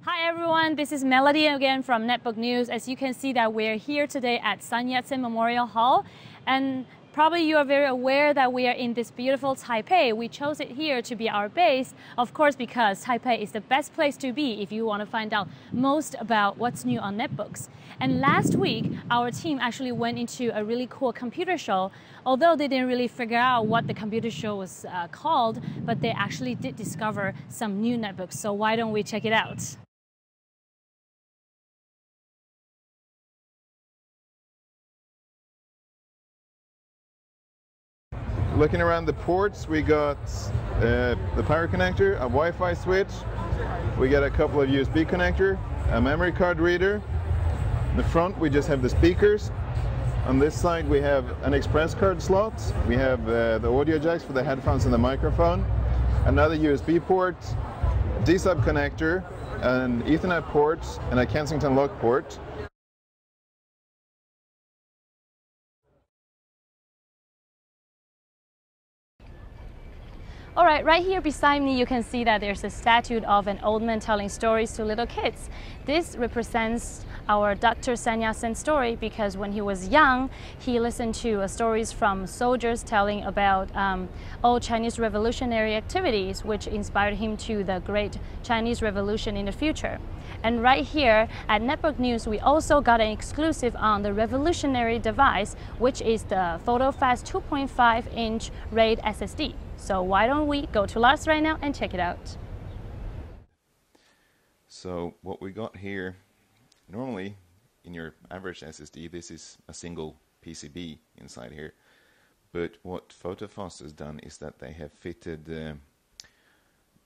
Hi everyone, this is Melody again from Netbook News. As you can see that we're here today at Sun Yat-sen Memorial Hall, and probably you are very aware that we are in this beautiful Taipei. We chose it here to be our base, of course, because Taipei is the best place to be if you want to find out most about what's new on netbooks. And last week, our team actually went into a really cool computer show. Although they didn't really figure out what the computer show was called, but they actually did discover some new netbooks. So why don't we check it out? Looking around the ports, we got the power connector, a Wi-Fi switch, we got a couple of USB connector, a memory card reader. In the front we just have the speakers. On this side we have an express card slot, we have the audio jacks for the headphones and the microphone, another USB port, a D-sub connector, an Ethernet port and a Kensington lock port. Alright, right here beside me you can see that there's a statue of an old man telling stories to little kids. This represents our Dr. Sun Yat-sen story because when he was young, he listened to stories from soldiers telling about old Chinese revolutionary activities, which inspired him to the great Chinese Revolution in the future. And right here at Netbook News, we also got an exclusive on the revolutionary device, which is the PhotoFast 2.5-inch RAID SSD. So why don't we go to Lars right now and check it out. So what we got here, normally in your average SSD, this is a single PCB inside here. But what PhotoFast has done is that they have fitted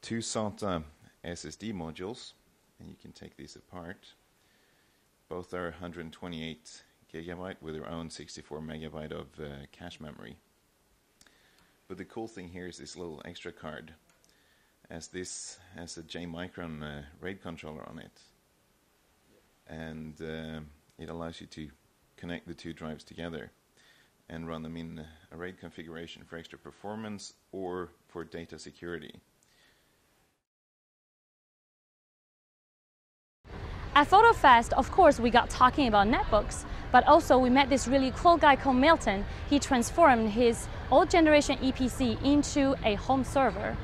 two SATA SSD modules, and you can take these apart. Both are 128 gigabyte with their own 64 megabyte of cache memory. But the cool thing here is this little extra card, as this has a J-Micron RAID controller on it. And it allows you to connect the two drives together and run them in a RAID configuration for extra performance or for data security. At PhotoFast, of course, we got talking about netbooks, but also we met this really cool guy called Milton. He transformed his old generation EPC into a home server.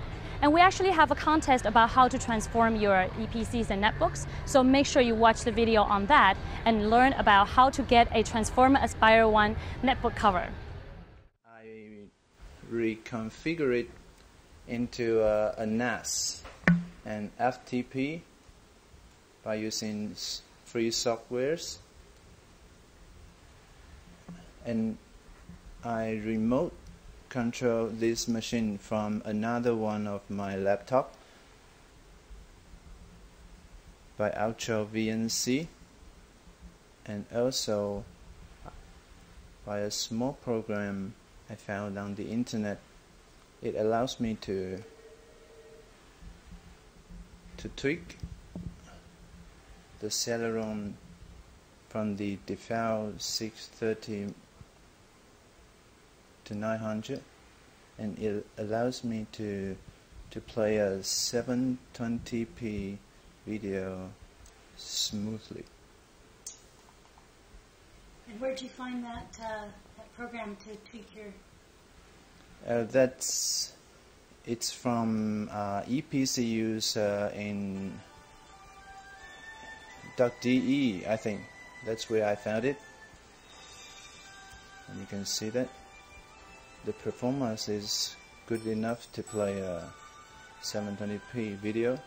And we actually have a contest about how to transform your EPCs and netbooks, so make sure you watch the video on that and learn about how to get a Transformer Aspire 1 netbook cover. I reconfigure it into a NAS and FTP by using free softwares, and I remote control this machine from another one of my laptop by Ultra VNC, and also by a small program I found on the internet. It allows me to tweak the Celeron from the default 630 to 900, and it allows me to play a 720p video smoothly. And where'd you find that program to tweak your? It's from ePCUs in .de, I think. That's where I found it. And you can see that the performance is good enough to play a 720p video.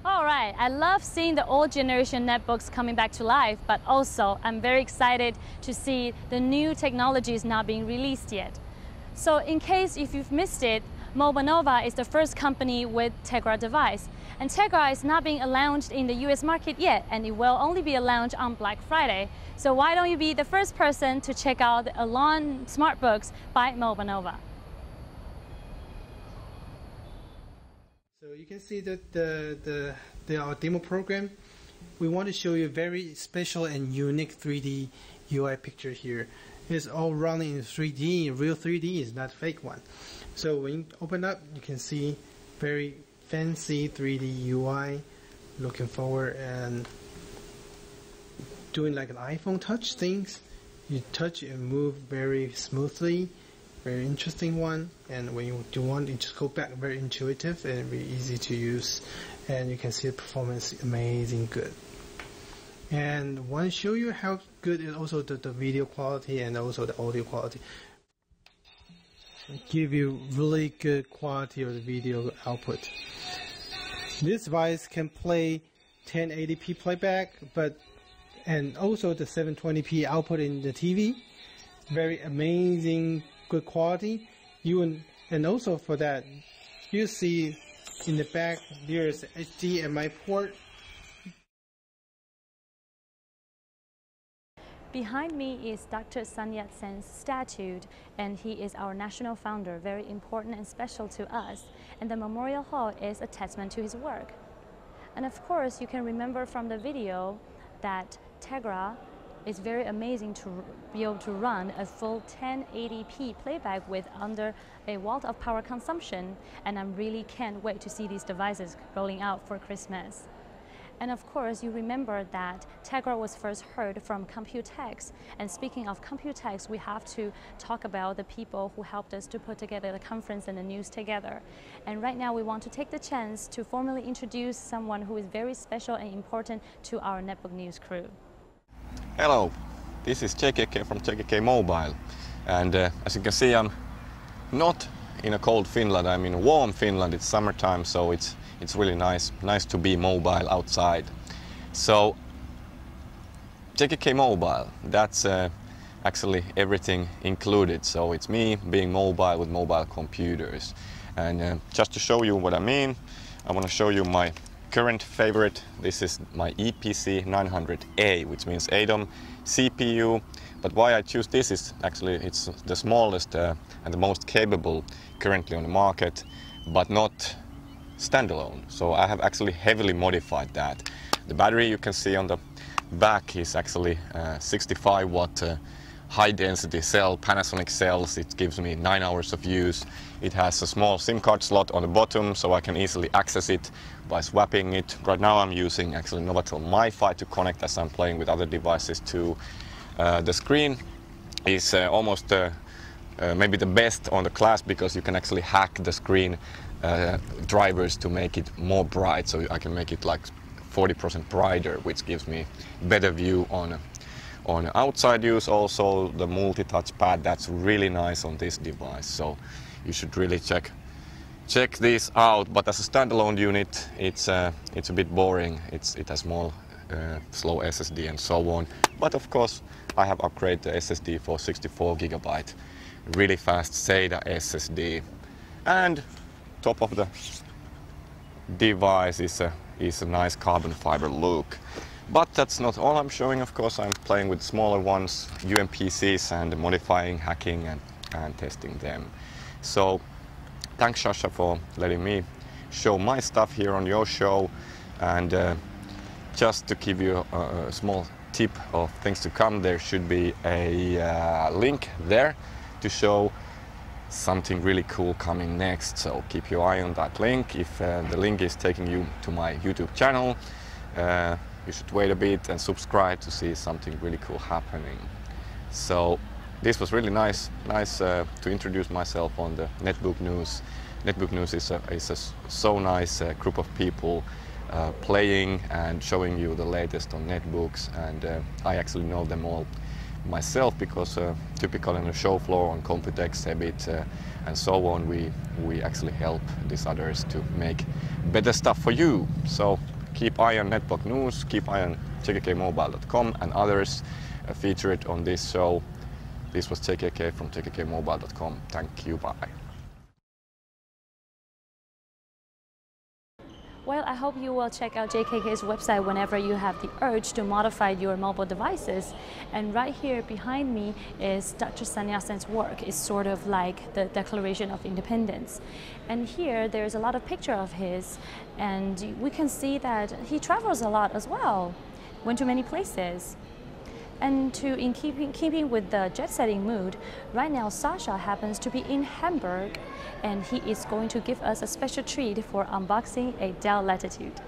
Alright, I love seeing the old generation netbooks coming back to life, but also I'm very excited to see the new technologies not being released yet. So in case if you've missed it, Mobo is the first company with tegra device. And tegra is not being launched in the US market yet, and it will only be launched on Black Friday. So why don't you be the first person to check out the Alon SmartBooks by Mobo. So you can see that our demo program, we want to show you a very special and unique 3D UI picture here. It's all running in 3D, real 3D, is not fake one. So when you open up, you can see very fancy 3D UI. Looking forward and doing like an iPhone touch things. You touch and move very smoothly. Very interesting one. And when you do one, you just go back. Very intuitive and very easy to use. And you can see the performance amazing good. And want to show you how good is also the video quality and also the audio quality. Give you really good quality of the video output. This device can play 1080p playback, and also the 720p output in the TV. Very amazing, good quality. And also for that, you see in the back there is an HDMI port. Behind me is Dr. Sun Yat-sen's statue, and he is our national founder, very important and special to us. And the Memorial Hall is a testament to his work. And of course, you can remember from the video that Tegra is very amazing to be able to run a full 1080p playback with under a watt of power consumption. And I really can't wait to see these devices rolling out for Christmas. And of course, you remember that Tegra was first heard from Computex. And speaking of Computex, we have to talk about the people who helped us to put together the conference and the news together. And right now, we want to take the chance to formally introduce someone who is very special and important to our Netbook News crew. Hello, this is JKK from JKK Mobile. And as you can see, I'm not in a cold Finland, I'm in warm Finland. It's summertime, so it's really nice to be mobile outside. So JKK Mobile, that's actually everything included. So it's me being mobile with mobile computers. And just to show you what I mean, I want to show you my current favorite. This is my EPC 900A, which means ATOM CPU. But why I choose this is actually it's the smallest and the most capable currently on the market, but not standalone. So I have actually heavily modified that. The battery you can see on the back is actually 65 watt high density cell, Panasonic cells. It gives me 9 hours of use. It has a small SIM card slot on the bottom, so I can easily access it by swapping it. Right now I'm using actually Novatel MiFi to connect as I'm playing with other devices too. The screen is almost maybe the best on the class because you can actually hack the screen drivers to make it more bright, so I can make it like 40% brighter, which gives me better view on outside use. Also the multi-touch pad, that's really nice on this device, so you should really check this out. But as a standalone unit, it's a bit boring. It has small slow SSD and so on, but of course I have upgraded the SSD for 64 GB really fast SATA SSD. And top of the device is a nice carbon fiber look. But that's not all I'm showing. Of course, I'm playing with smaller ones, UMPCs, and modifying, hacking, and testing them. So thanks, Sasha, for letting me show my stuff here on your show. And just to give you a small tip of things to come, there should be a link there to show something really cool coming next, so keep your eye on that link. If the link is taking you to my YouTube channel, you should wait a bit and subscribe to see something really cool happening. So this was really nice to introduce myself on the Netbook News. Netbook News is a so nice group of people playing and showing you the latest on netbooks, and I actually know them all myself because typically on the show floor on Computex, Hebit, and so on, we actually help these others to make better stuff for you. So keep eye on Netbook News, keep eye on jkkmobile.com and others featured on this show. This was JKK from jkkmobile.com. Thank you, bye. Well, I hope you will check out JKK's website whenever you have the urge to modify your mobile devices. And right here behind me is Dr. Sun Yat-sen's work. It's sort of like the Declaration of Independence. And here there's a lot of pictures of his, and we can see that he travels a lot as well, went to many places. And in keeping with the jet-setting mood, right now Sasha happens to be in Hamburg, and he is going to give us a special treat for unboxing a Dell Latitude.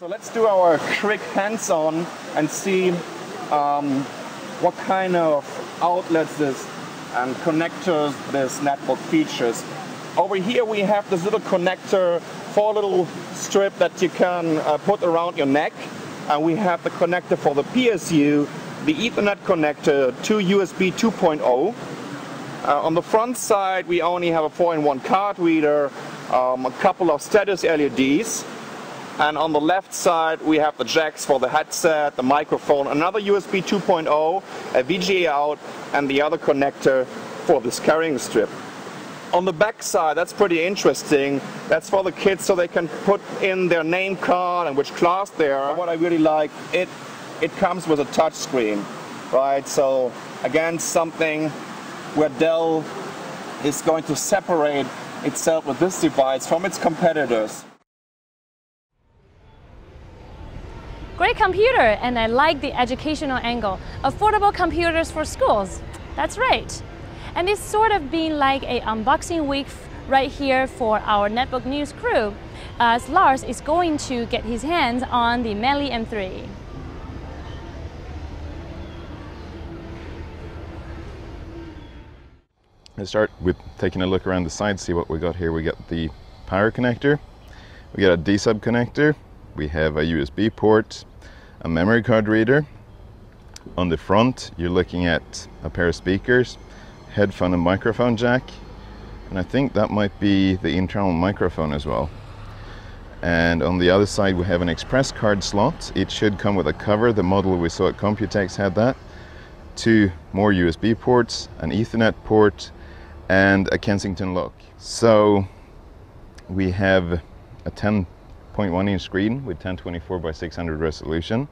So let's do our quick hands-on and see what kind of outlets this and connectors this netbook features. Over here we have this little connector for a little strip that you can put around your neck. And we have the connector for the PSU, the Ethernet connector to USB 2.0. On the front side we only have a 4-in-1 card reader, a couple of status LEDs. And on the left side we have the jacks for the headset, the microphone, another USB 2.0, a VGA out, and the other connector for this carrying strip. On the back side, that's pretty interesting. That's for the kids so they can put in their name card and which class they are. What I really like, it comes with a touch screen, right? So again, something where Dell is going to separate itself with this device from its competitors. Great computer, and I like the educational angle. Affordable computers for schools. That's right. And it's sort of been like a unboxing week right here for our Netbook News crew, as Lars is going to get his hands on the Melee M3. Let's start with taking a look around the side, see what we got here. We got the power connector, we got a D-sub connector, we have a USB port, a memory card reader. On the front you're looking at a pair of speakers, headphone and microphone jack, and I think that might be the internal microphone as well. And on the other side we have an express card slot. It should come with a cover. The model we saw at Computex had that. 2 more USB ports, an Ethernet port, and a Kensington lock. So we have a 10.1 inch screen with 1024 by 600 resolution.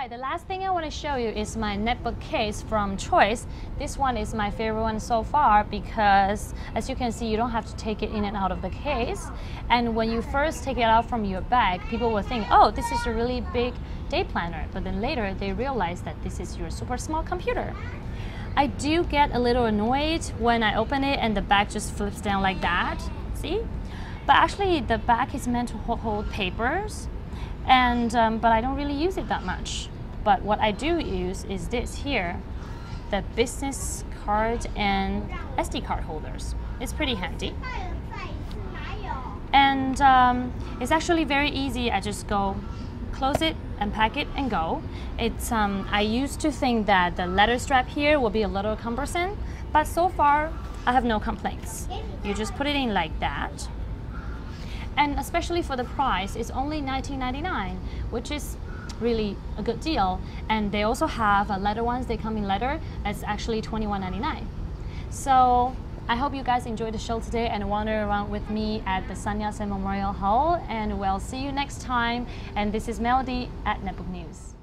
The last thing I want to show you is my netbook case from Choice. This one is my favorite one so far because, as you can see, you don't have to take it in and out of the case. And when you first take it out from your bag, people will think, oh, this is a really big day planner. But then later they realize that this is your super small computer. I do get a little annoyed when I open it and the back just flips down like that. See? But actually the back is meant to hold papers. And but I don't really use it that much. But what I do use is this here, the business card and SD card holders. It's pretty handy. And it's actually very easy. I just go close it and pack it and go. It's I used to think that the leather strap here will be a little cumbersome, but so far I have no complaints. You just put it in like that. And especially for the price, it's only $19.99, which is really a good deal. And they also have leather ones, they come in leather. It's actually $21.99. So I hope you guys enjoyed the show today and wander around with me at the Sun Yat-sen Memorial Hall. And we'll see you next time. And this is Melody at Netbook News.